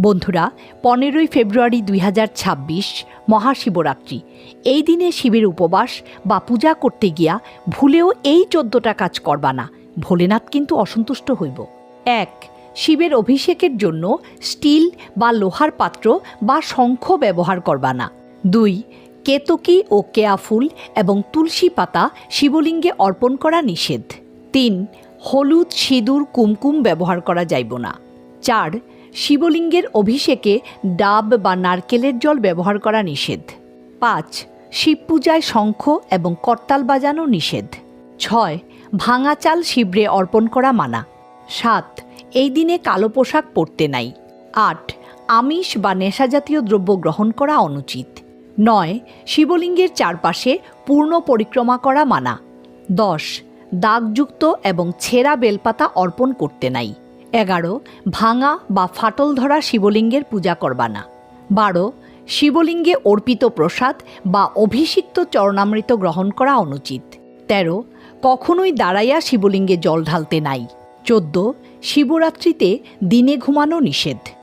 বন্ধুরা, 15ই ফেব্রুয়ারি 2026 মহাশিবরাত্রি। এই দিনে শিবের উপবাস বা পূজা করতে গিয়া ভুলেও এই 14টা কাজ করবা না, ভোলেনাথ কিন্তু অসন্তুষ্ট হইব। 1. শিবের অভিষেকের জন্য স্টিল বা লোহার পাত্র বা শঙ্খ ব্যবহার করবা না। 2. কেতকী ও কেয়া ফুল এবং তুলসী পাতা শিবলিঙ্গে অর্পণ করা নিষেধ। 3. হলুদ, সিঁদুর, কুমকুম ব্যবহার করা যাইব না। 4. শিবলিঙ্গের অভিষেকে ডাব বা নারকেলের জল ব্যবহার করা নিষেধ। 5. শিব পূজায় শঙ্খ এবং করতাল বাজানো নিষেধ। 6. ভাঙা চাল শিবরে অর্পণ করা মানা। 7. এই দিনে কালো পোশাক পরতে নাই। 8. আমিষ বা নেশাজাতীয় দ্রব্য গ্রহণ করা অনুচিত। 9. শিবলিঙ্গের চারপাশে পূর্ণ পরিক্রমা করা মানা। 10. দাগযুক্ত এবং ছেঁড়া বেলপাতা অর্পণ করতে নাই। 11. ভাঙা বা ফাটল ধরা শিবলিঙ্গের পূজা করবা না। 12. শিবলিঙ্গে অর্পিত প্রসাদ বা অভিষিক্ত চরণামৃত গ্রহণ করা অনুচিত। 13. কখনোই দাঁড়াইয়া শিবলিঙ্গে জল ঢালতে নাই। 14. শিবরাত্রিতে দিনে ঘুমানো নিষেধ।